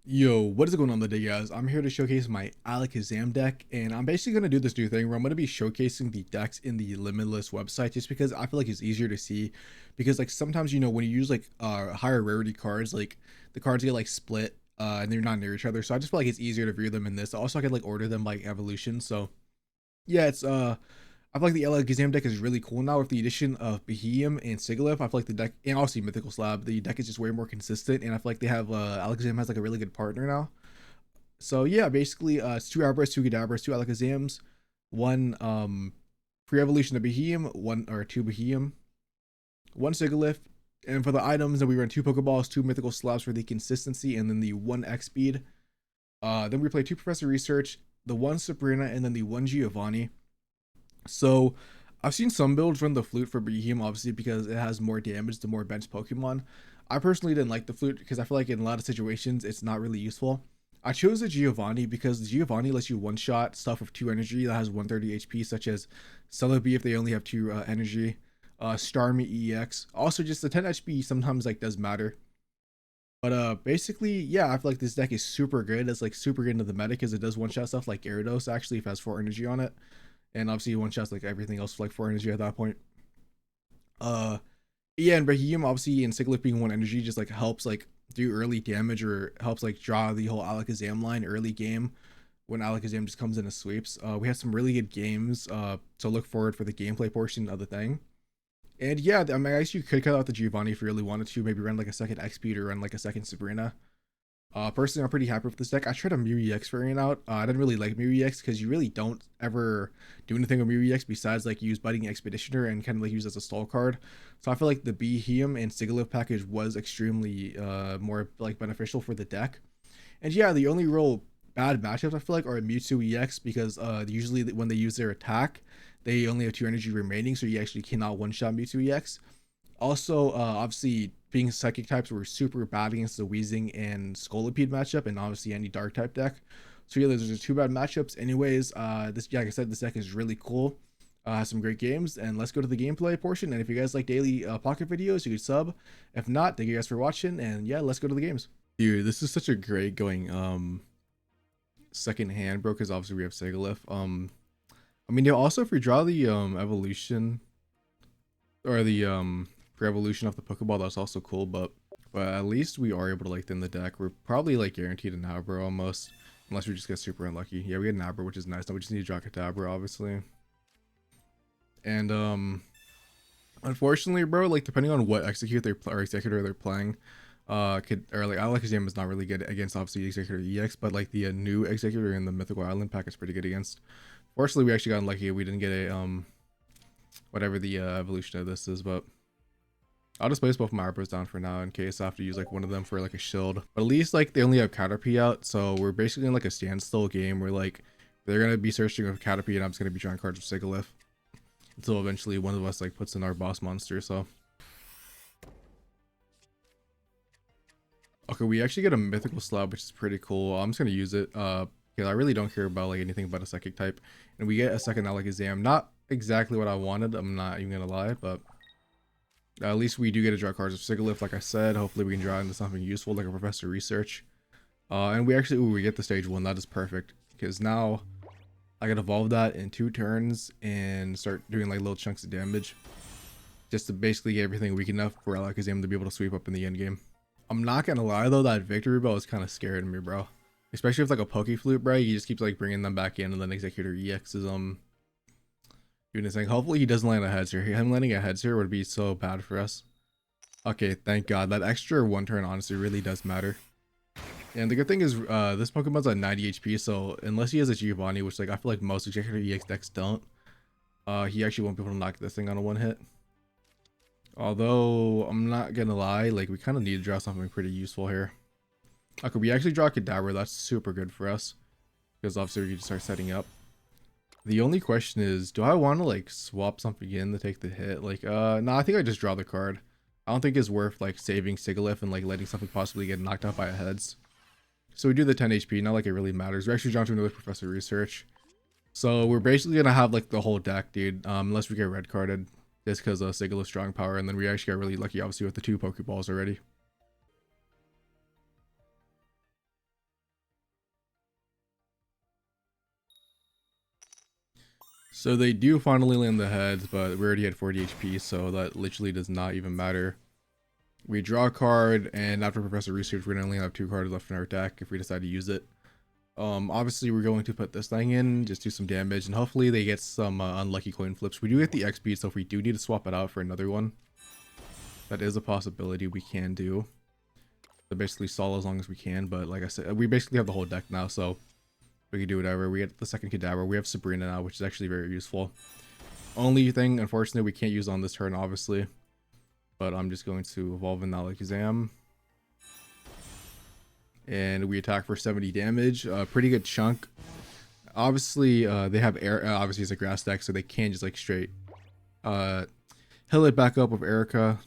Yo, what is going on today, guys? I'm here to showcase my Alakazam deck, and I'm basically going to do this new thing where I'm going to be showcasing the decks in the Limitless website just because I feel like it's easier to see. Because, like, sometimes, when you use, like, higher rarity cards, like, the cards get, like, split, and they're not near each other. So I just feel like it's easier to view them in this. Also, I can, like, order them by evolution. So, yeah, I feel like the Alakazam deck is really cool now with the addition of Beheeyem and Sigilyph. I feel like the deck, and obviously Mythical Slab, the deck is just way more consistent, and I feel like they have Alakazam has like a really good partner now. So yeah, basically, it's two Abras, two Kadabras, two Alakazams, one pre-evolution of Beheeyem, one or two Beheeyem, one Sigilyph, and for the items, then we run two Pokeballs, two Mythical Slabs for the consistency, and then the one X speed. Then we play two Professor Research, the one Sabrina, and then the one Giovanni. So I've seen some builds run the flute for Behemoth, obviously because it has more damage the more bench Pokemon. I personally didn't like the flute because I feel like in a lot of situations it's not really useful. I chose the Giovanni because the Giovanni lets you one shot stuff with 2 energy that has 130 HP, such as Celebi if they only have 2 energy, Starmie EX. Also, just the 10 HP sometimes like does matter. But basically, yeah, I feel like this deck is super good. It's like super good into the meta because it does one shot stuff like Gyarados actually if it has 4 energy on it, and obviously one shots like everything else for like 4 energy at that point. Uh, yeah, and Raheem obviously and Sigilyph being 1 energy just like helps like do early damage or helps like draw the whole Alakazam line early game when Alakazam just comes in and sweeps. We had some really good games to look forward for the gameplay portion of the thing. And yeah, I mean, I guess you could cut out the Giovanni if you really wanted to, maybe run like a second XP or run like a second Sabrina. Personally, I'm pretty happy with this deck. I tried a Mew EX variant out. I didn't really like Mew EX because you really don't ever do anything with Mew EX besides like use Biting Expeditioner and kind of like use as a stall card. So I feel like the Behemoth and Sigilyph package was extremely more like beneficial for the deck. And yeah, the only real bad matchups I feel like are Mewtwo EX because usually when they use their attack, they only have 2 energy remaining, so you actually cannot one shot Mewtwo EX. Also, obviously, being psychic types were super bad against the Weezing and Scolipede matchup, and obviously any dark type deck. So yeah, those are 2 bad matchups. Anyways, this yeah, like I said, this deck is really cool. Has some great games, and let's go to the gameplay portion. And if you guys like daily pocket videos, you could sub. If not, thank you guys for watching. And yeah, let's go to the games. Dude, this is such a great going second hand, bro. Because obviously we have Sigilyph. I mean, also if we draw the evolution or the pre-evolution of the Pokeball, that's also cool, but at least we are able to like thin the deck. We're probably like guaranteed an Abra almost, unless we just get super unlucky. Yeah, we get an Abra, which is nice. Now we just need to draw Kadabra, obviously. And unfortunately, bro, like depending on what executor they're playing, or like Alakazam is not really good against obviously Executor EX, but like the new Executor in the Mythical Island pack is pretty good against. Fortunately, we actually got unlucky. We didn't get a whatever the evolution of this is, but I'll just place both my Arbors down for now in case I have to use like one of them for like a shield. But at least like they only have Caterpie out, so we're basically in like a standstill game where like they're gonna be searching with Caterpie and I'm just gonna be drawing cards with Sigilyph until eventually one of us like puts in our boss monster. So okay, we actually get a mythical slab, which is pretty cool. I'm just gonna use it because I really don't care about like anything but a psychic type, and we get a second Alakazam. Not exactly what I wanted, I'm not even gonna lie, but at least we do get to draw cards of Sigilyph, like I said. Hopefully we can draw into something useful like a Professor Research. And we actually, we get the stage 1. That is perfect. Because now I can evolve that in 2 turns and start doing like little chunks of damage. Just to basically get everything weak enough for Alakazam to be able to sweep up in the end game. I'm not gonna lie though, that Victory Bell is kind of scaring me, bro. Especially with like a Poke Flute, bro. He just keeps like bringing them back in, and then Executor EX is doing his thing. Hopefully he doesn't land a heads here. Him landing a heads here would be so bad for us. Okay, thank God. That extra 1 turn honestly really does matter. And the good thing is this Pokemon's at 90 HP, so unless he has a Giovanni, which like I feel like most Executor EX decks don't, he actually won't be able to knock this thing on a 1 hit. Although I'm not gonna lie, like we kind of need to draw something pretty useful here. Okay, we actually draw Kadabra. That's super good for us because obviously we can start setting up. The only question is, do I want to like swap something in to take the hit? Like, no, I think I just draw the card. I don't think it's worth like saving Sigilyph and like letting something possibly get knocked out by a heads. So we do the 10 HP, not like it really matters. We're actually drawing to another Professor Research. So we're basically gonna have like the whole deck, dude. Unless we get red carded, just because of Sigilyph's strong power, and then we actually got really lucky, obviously, with the 2 Pokeballs already. So they do finally land the heads, but we already had 40 HP, so that literally does not even matter. We draw a card, and after Professor Research, we're gonna only have 2 cards left in our deck if we decide to use it. Obviously we're going to put this thing in, just do some damage, and hopefully they get some unlucky coin flips. We do get the XP, so if we do need to swap it out for another one, that is a possibility we can do. So basically stall as long as we can, but like I said, we basically have the whole deck now, so we can do whatever. We get the second Cadaver. We have Sabrina now, which is actually very useful. Only thing, unfortunately, we can't use on this turn, obviously. But I'm just going to evolve in Alakazam. And we attack for 70 damage. Pretty good chunk. Obviously, they have air. Obviously, it's a grass deck, so they can't just like straight heal it back up with Erica.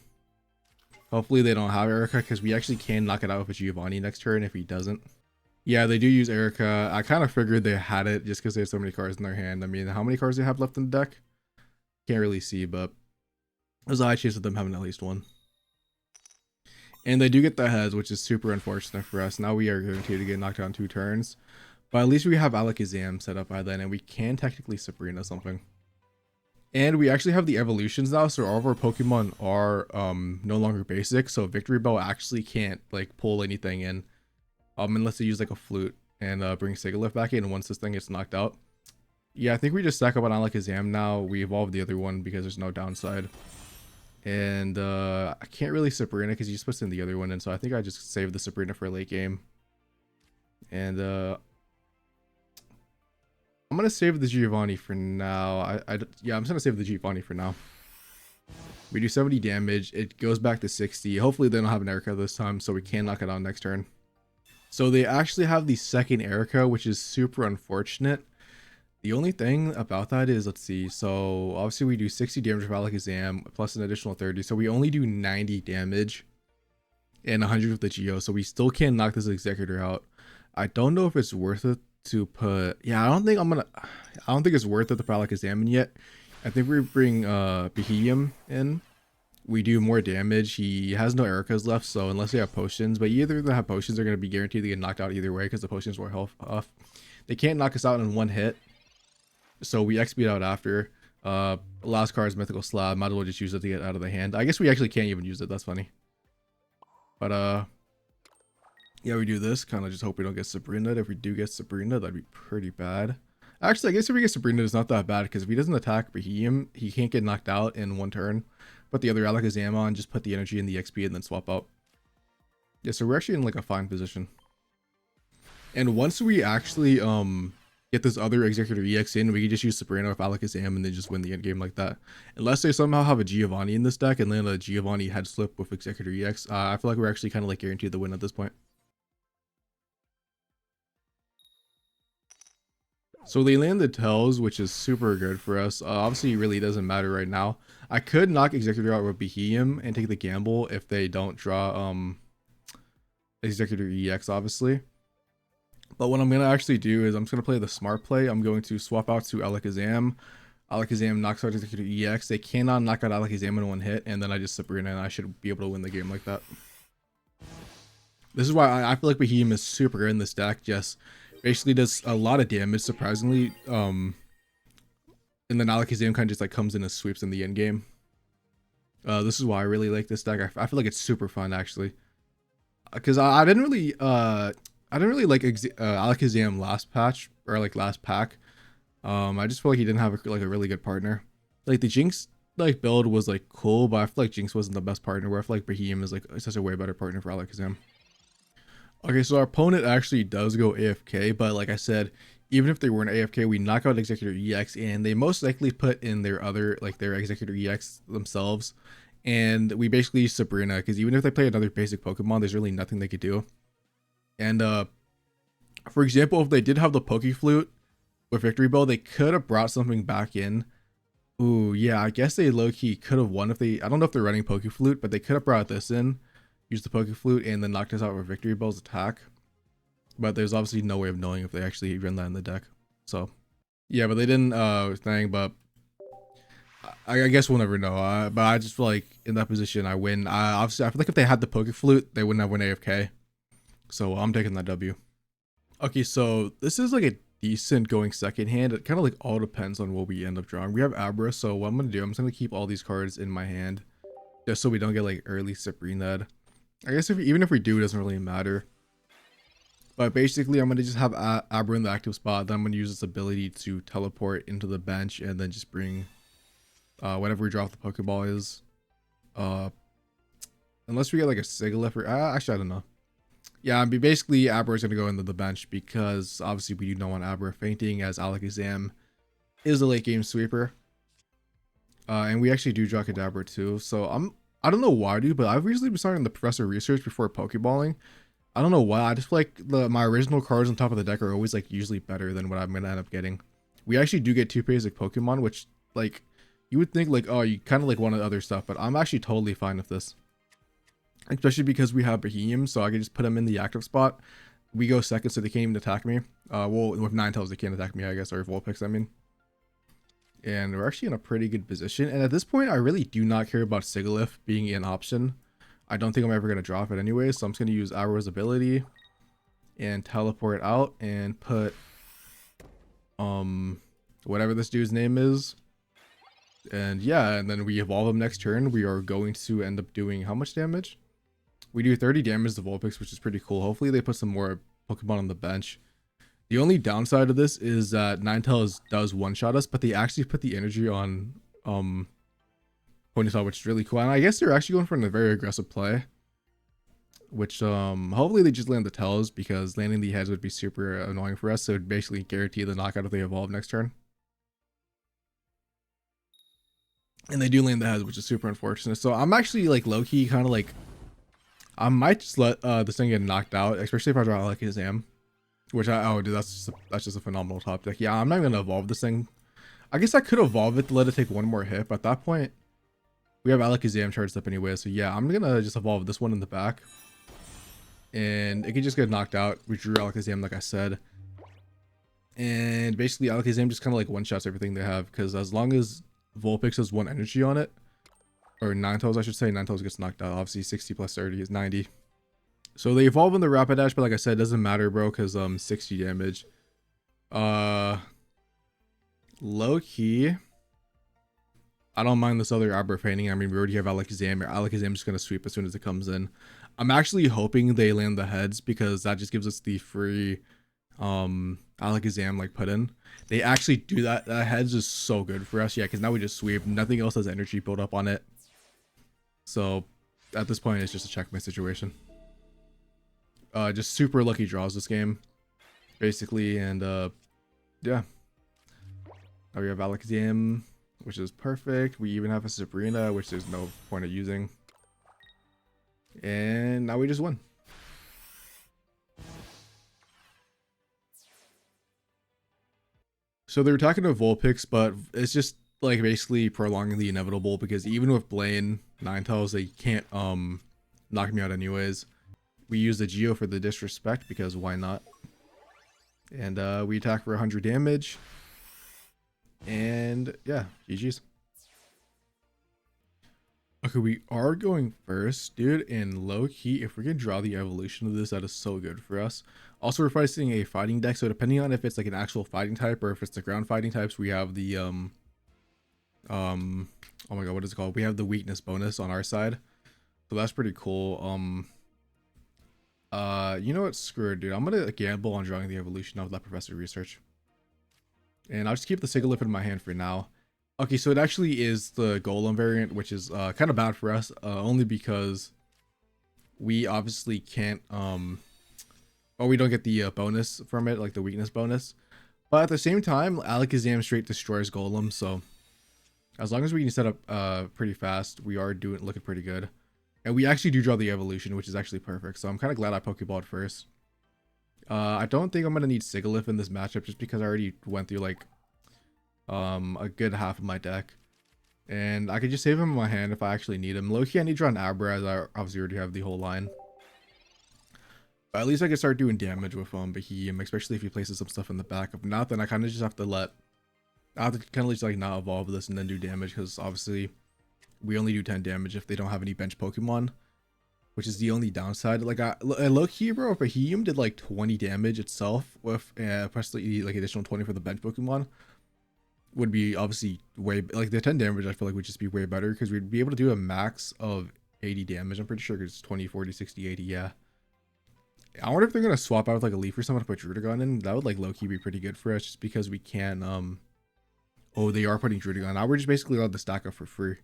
Hopefully, they don't have Erica, because we actually can knock it out with a Giovanni next turn if he doesn't. Yeah, they do use Erica. I kind of figured they had it just because they have so many cards in their hand. I mean, how many cards they have left in the deck? Can't really see, but there's a high chance of them having at least one. And they do get the heads, which is super unfortunate for us. Now we are going to get knocked out in 2 turns. But at least we have Alakazam set up by then, and we can technically Sabrina something. And we actually have the evolutions now, so all of our Pokemon are no longer basic. So Victory Bell actually can't like pull anything in. Unless they use like a flute and bring Sigilyph back in once this thing gets knocked out. Yeah, I think we just stack up on Alakazam now. We evolve the other one because there's no downside. And I can't really Sabrina because he just puts in the other one, and so I think I just save the Sabrina for late game. And I'm gonna save the Giovanni for now. Yeah, I'm just gonna save the Giovanni for now. We do 70 damage. It goes back to 60. Hopefully they don't have an Erica this time, so we can knock it out next turn. So they actually have the second Erica, which is super unfortunate. The only thing about that is, let's see, so obviously we do 60 damage with Alakazam plus an additional 30, so we only do 90 damage and 100 with the Geo, so we still can't knock this Executor out. I don't know if it's worth it to put, yeah, I don't think it's worth it to put Alakazam in yet. I think we bring Beheeyem in. We do more damage. He has no Ericas left, so unless they have potions, but either they have potions, they're going to be guaranteed to get knocked out either way because the potions were health off. They can't knock us out in one hit, so we XP out after. Last card is Mythical Slab. Might as well just use it to get out of the hand. I guess we actually can't even use it. That's funny. But yeah, we do this. Kind of just hope we don't get Sabrina. If we do get Sabrina, that'd be pretty bad. Actually, I guess if we get Sabrina, it's not that bad because if he doesn't attack Beheeyem, he can't get knocked out in one turn. Put the other Alakazam on, just put the energy in the XP and then swap out. Yeah, so we're actually in like a fine position. And once we actually get this other Executor EX in, we can just use Sabrina with Alakazam and then just win the end game like that. Unless they somehow have a Giovanni in this deck and then a Giovanni head slip with Executor EX, I feel like we're actually kind of like guaranteed the win at this point. So they landed Tails, which is super good for us. Obviously, it really doesn't matter right now. I could knock Executor out with Beheeyem and take the gamble if they don't draw Executor EX, obviously. But what I'm going to actually do is I'm just going to play the smart play. I'm going to swap out to Alakazam. Alakazam knocks out Executor EX. They cannot knock out Alakazam in one hit, and then I just Sabrina, and I should be able to win the game like that. This is why I feel like Beheeyem is super good in this deck. Just basically does a lot of damage, surprisingly. And then Alakazam kind of just like comes in and sweeps in the end game. This is why I really like this deck. I feel like it's super fun actually, because I didn't really like Alakazam last patch or like last pack. I just feel like he didn't have a really good partner. Like the Jinx like build was like cool, but I feel like Jinx wasn't the best partner. Where I feel like Beheeyem is like such a way better partner for Alakazam. Okay, so our opponent actually does go AFK, but like I said, even if they weren't AFK, we knock out Executor EX, and they most likely put in their other, like their Executor EX themselves, and we basically use Sabrina, because even if they play another basic Pokemon, there's really nothing they could do. And for example, if they did have the Pokeflute with Victory Bell, they could have brought something back in. Ooh, yeah, I guess they low-key could have won if they, I don't know if they're running Pokeflute, but they could have brought this in, used the Pokeflute, and then knocked us out with Victory Bell's attack. But there's obviously no way of knowing if they actually run that in the deck. So, yeah, but they didn't thing, but I guess we'll never know. But I just feel like in that position, I win. Obviously, I feel like if they had the Pokeflute, they wouldn't have won AFK. So I'm taking that W. Okay, so this is like a decent going second hand. It kind of like all depends on what we end up drawing. We have Abra, so what I'm gonna do, I'm just gonna keep all these cards in my hand just so we don't get like early Sabrina. I guess even if we do, it doesn't really matter. But basically, I'm gonna just have Abra in the active spot. Then I'm gonna use its ability to teleport into the bench and then just bring whatever we draw off the Pokeball is. Unless we get like a Sigilyph or actually I don't know. Yeah, I mean basically Abra is gonna go into the bench because obviously we do not want Abra fainting, as Alakazam is a late game sweeper. And we actually do draw Kadabra too. So I don't know why, dude, but I've recently been starting the Professor research before Pokeballing. I don't know why. I just feel like my original cards on top of the deck are always like usually better than what I'm gonna end up getting. We actually do get 2 basic Pokemon, which like you would think like, oh, you kind of like wanted other stuff, but I'm actually totally fine with this. Especially because we have Bohemian, so I can just put them in the active spot. We go second, so they can't even attack me. Well, with Ninetales, they can't attack me, I guess, or Vulpix, I mean. And we're actually in a pretty good position. And at this point, I really do not care about Sigilyph being an option. I don't think I'm ever going to drop it anyway, so I'm just going to use Aura's ability and teleport out and put whatever this dude's name is. And yeah, and then we evolve him next turn. We are going to end up doing how much damage? We do 30 damage to Vulpix, which is pretty cool. Hopefully they put some more Pokemon on the bench. The only downside of this is that Ninetales does one-shot us, but they actually put the energy on Ponytail, which is really cool. And I guess they're actually going for a very aggressive play, which hopefully they just land the tails, because landing the heads would be super annoying for us. So it'd basically guarantee the knockout if they evolve next turn. And they do land the heads, which is super unfortunate. So I'm actually like low-key kind of like, I might just let this thing get knocked out, especially if I draw Alakazam. Which oh dude, that's just a phenomenal top deck. Yeah, I'm not even gonna evolve this thing. I guess I could evolve it to let it take one more hit, but at that point we have Alakazam charged up anyway. So yeah, I'm gonna just evolve this one in the back, and it can just get knocked out. We drew Alakazam, like I said, and basically Alakazam just kind of like one shots everything they have, because as long as Vulpix has 1 energy on it, or Ninetales I should say, Ninetales gets knocked out. Obviously 60 plus 30 is 90. So they evolve in the Rapidash, but like I said, it doesn't matter, bro, because 60 damage. Low key, I don't mind this other Abra fainting. I mean, we already have Alakazam. Alakazam is gonna sweep as soon as it comes in. I'm actually hoping they land the heads, because that just gives us the free Alakazam like put in. They actually do that. That heads is so good for us. Yeah, because now we just sweep. Nothing else has energy built up on it. So at this point, it's just a checkmate situation. Just super lucky draws this game, basically, and yeah. Now we have Alakazam, which is perfect. We even have a Sabrina, which there's no point of using. And now we just won. So they're attacking a Vulpix, but it's just like basically prolonging the inevitable, because even with Blaine, Ninetales, they can't knock me out anyways. We use the Geo for the disrespect, because why not? And we attack for 100 damage. And yeah, GG's. Okay, we are going first, dude, and low key, if we can draw the evolution of this, that is so good for us. Also, we're facing a fighting deck, so depending on if it's like an actual fighting type or if it's the ground fighting types, we have the oh my god, what is it called? We have the weakness bonus on our side. So that's pretty cool. You know what? Screw it, dude. I'm gonna gamble on drawing the evolution of that Professor research. And I'll just keep the Sigilyph in my hand for now. Okay, so it actually is the Golem variant, which is kind of bad for us, only because we obviously can't, well, we don't get the bonus from it, like the weakness bonus. But at the same time, Alakazam straight destroys Golem, so as long as we can set up pretty fast, we are looking pretty good. And we actually do draw the evolution, which is actually perfect, so I'm kind of glad I Pokeballed first. I don't think I'm going to need Sigilyph in this matchup, just because I already went through like a good half of my deck, and I could just save him in my hand if I actually need him. Low-key, I need to draw an Abra, as I obviously already have the whole line, but at least I can start doing damage with Bohemian, especially if he places some stuff in the back. If not, then I kind of just have to kind of just like not evolve this and then do damage, because obviously we only do 10 damage if they don't have any bench Pokemon. which is the only downside. Like low key, bro, if a Helium did like 20 damage itself with especially like additional 20 for the bench Pokemon, would be obviously way like the 10 damage. I feel like would just be way better because we'd be able to do a max of 80 damage. I'm pretty sure it's 20, 40, 60, 80. Yeah. I wonder if they're gonna swap out with like a leaf or something to put Druddigon in. That would like low key be pretty good for us just because we can oh, they are putting Druddigon. Now we're just basically allowed to stack up for free.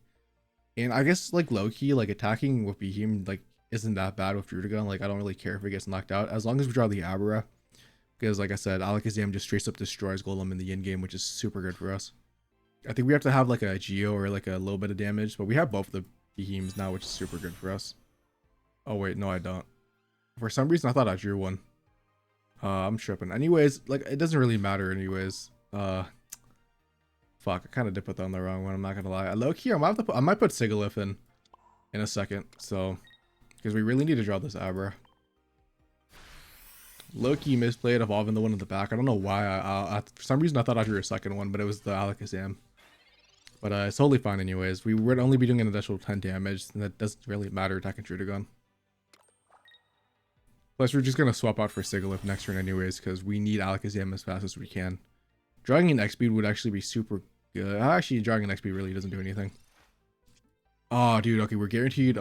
And I guess like low key, like attacking with Behemoth like isn't that bad with Druddigon. Like I don't really care if it gets knocked out as long as we draw the Abra. Because like I said, Alakazam just straight up destroys Golem in the end game, which is super good for us. I think we have to have like a Geo or like a little bit of damage, but we have both the Behemoths now, which is super good for us. Oh wait, no I don't. For some reason I thought I drew one. I'm tripping. Anyways, like it doesn't really matter anyways. Fuck, I kind of did put that on the wrong one, I'm not gonna lie. Low key, I might put Sigilyph in a second, so because we really need to draw this Abra. Low-key misplayed evolving the one in the back. I don't know why. I for some reason I thought I drew a second one, but it was the Alakazam. But it's totally fine anyways. We would only be doing an additional 10 damage, and that doesn't really matter attacking Druddigon. Plus, we're just gonna swap out for Sigilyph next turn anyways, because we need Alakazam as fast as we can. Drawing an X-Speed would actually be super good. Actually, drawing an X-Speed really doesn't do anything. Oh, dude. Okay, we're guaranteed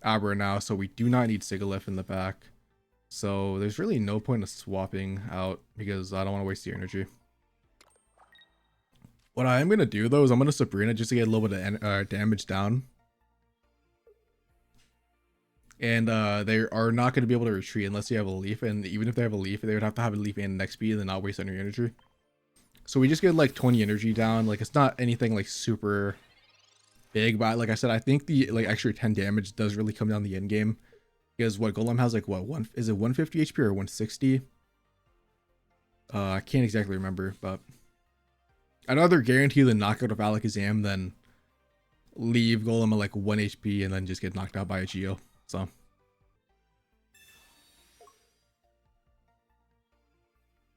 Abra now, so we do not need Sigilyph in the back. So there's really no point of swapping out because I don't want to waste the energy. What I am going to do though is I'm going to Sabrina just to get a little bit of damage down. And they are not going to be able to retreat unless you have a leaf. And even if they have a leaf, they would have to have a leaf and an XP and then not waste any energy. So we just get like 20 energy down. Like it's not anything like super big. But like I said, I think the like extra 10 damage does really come down the end game. Because what Golem has like what is it 150 HP or 160? I can't exactly remember, but I'd rather guarantee the knockout of Alakazam than leave Golem at like 1 HP and then just get knocked out by a Geo.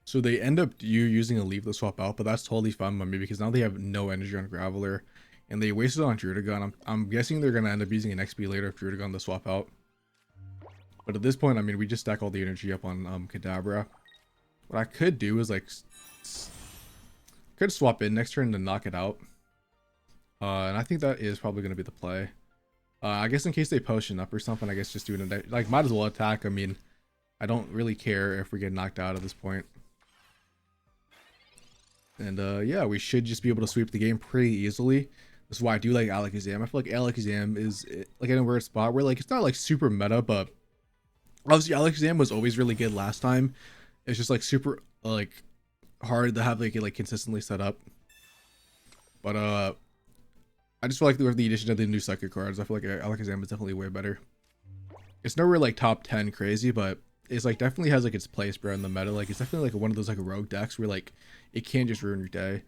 So they end up using a leaf to swap out, but that's totally fine by me because now they have no energy on Graveler and they wasted on Druddigon. I'm guessing they're gonna end up using an XP later if Druddigon to swap out. But at this point, I mean, we just stack all the energy up on Kadabra. What I could do is like, could swap in next turn to knock it out. And I think that is probably going to be the play. I guess in case they potion up or something, I guess just doing it, like might as well attack. I mean, I don't really care if we get knocked out at this point. And yeah, we should just be able to sweep the game pretty easily. That's why I do like Alakazam. I feel like Alakazam is like in a weird spot where like it's not like super meta, but obviously Alakazam was always really good last time. It's just like super like hard to have like consistently set up. But I just feel like with the addition of the new psychic cards, I feel like Alakazam is definitely way better. It's nowhere like top 10 crazy, but it's like definitely has like its place, bro, in the meta. Like it's definitely like one of those like rogue decks where like it can just ruin your day.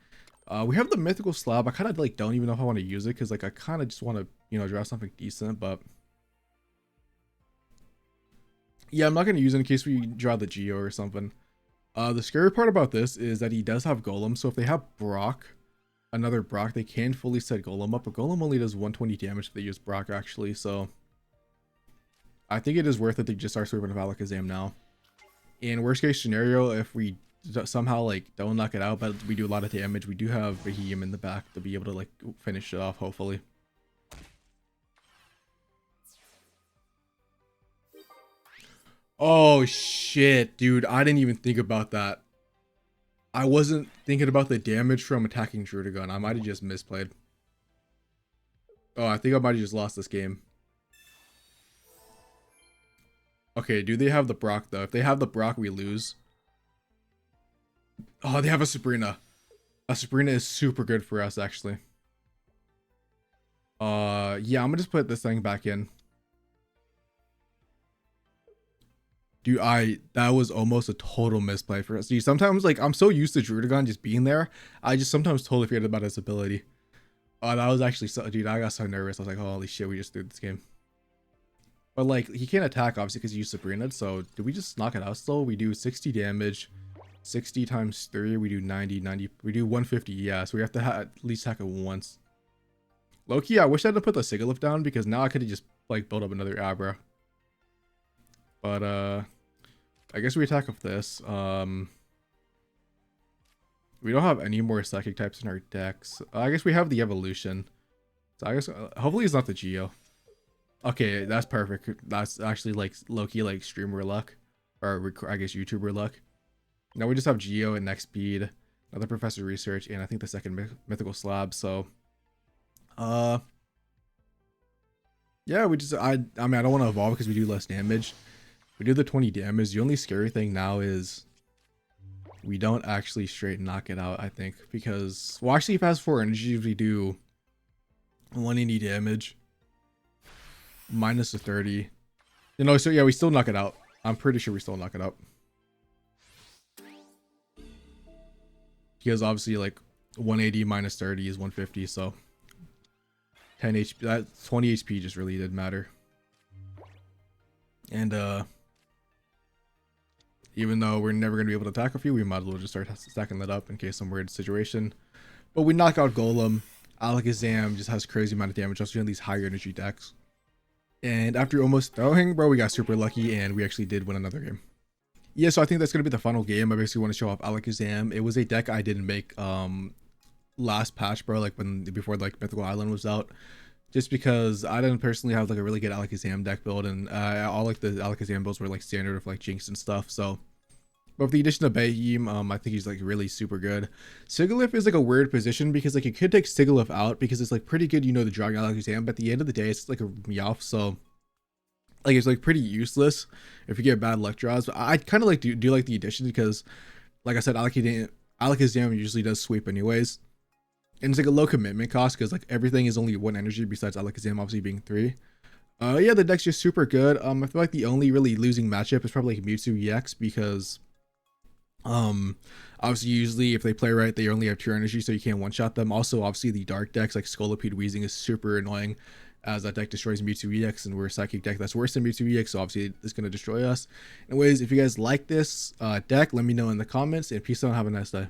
We have the mythical slab. I kind of like don't even know if I want to use it because like I kind of just want to, you know, draw something decent, but yeah, I'm not going to use it in case we draw the Geo or something. The scary part about this is that he does have Golem, so if they have Brock, another Brock, they can fully set Golem up, but Golem only does 120 damage if they use Brock actually, so I think it is worth it to just start sweeping of Alakazam now. In worst case scenario, if we somehow like don't knock it out, but we do a lot of damage, we do have Behemoth in the back to be able to like finish it off, hopefully. Oh shit, dude, I didn't even think about that. I wasn't thinking about the damage from attacking Druddigon. I might have just misplayed. Oh, I think I might have just lost this game. Okay, do they have the Brock though? If they have the Brock, we lose. Oh, they have a Sabrina. A Sabrina is super good for us, actually. Yeah, I'm gonna just put this thing back in. Dude, that was almost a total misplay for us. See, sometimes like I'm so used to Druddigon just being there, I just sometimes totally forget about his ability. Oh, that was actually so, dude, I got so nervous. I was like, holy shit, we just threw this game. But like he can't attack obviously because he used Sabrina. So did we just knock it out still? We do 60 damage, 60 times 3, we do 90, we do 150. Yeah, so we have to at least hack it once. Loki, I wish I had put the Sigilyph down because now I could have just like build up another Abra. But I guess we attack with this. We don't have any more psychic types in our decks. I guess we have the evolution. So I guess hopefully it's not the Geo. Okay, that's perfect. That's actually like low-key like streamer luck, or I guess YouTuber luck. Now we just have Geo and next speed, another Professor Research, and I think the second mythical slab. So yeah, we just I mean I don't want to evolve because we do less damage. We do the 20 damage. The only scary thing now is we don't actually straight knock it out, I think, because well actually if it has 4 energy we do 180 damage minus the 30. You know, so yeah, we still knock it out. I'm pretty sure we still knock it out. Because obviously like 180 minus 30 is 150, so 10 HP, that 20 HP just really didn't matter. And even though we're never going to be able to attack a few, we might as well just start stacking that up in case some weird situation. But we knock out Golem. Alakazam just has crazy amount of damage, especially on these higher energy decks. And after almost throwing, bro, we got super lucky and we actually did win another game. Yeah, so I think that's going to be the final game. I basically want to show off Alakazam. It was a deck I didn't make last patch, bro, like before like Mythical Island was out. Just because I didn't personally have like a really good Alakazam deck build, and all like the Alakazam builds were like standard with like Jinx and stuff. So, but with the addition of Beheem, I think he's like really super good. Sigilyph is like a weird position because like you could take Sigilyph out because it's like pretty good, you know, the drawing Alakazam, but at the end of the day, it's like a Meowth, so like it's like pretty useless if you get bad luck draws. But I kind of like do like the addition because, like I said, Alakazam usually does sweep anyways. And it's like a low commitment cost because like everything is only 1 energy besides Alakazam obviously being 3. Yeah, the deck's just super good. I feel like the only really losing matchup is probably like Mewtwo EX because obviously usually if they play right they only have 2 energy, so you can't one-shot them. Also obviously the dark decks like Scolipede Weezing is super annoying as that deck destroys Mewtwo EX, and we're a psychic deck that's worse than Mewtwo EX, so obviously it's going to destroy us. Anyways, if you guys like this deck, let me know in the comments, and peace out and have a nice day.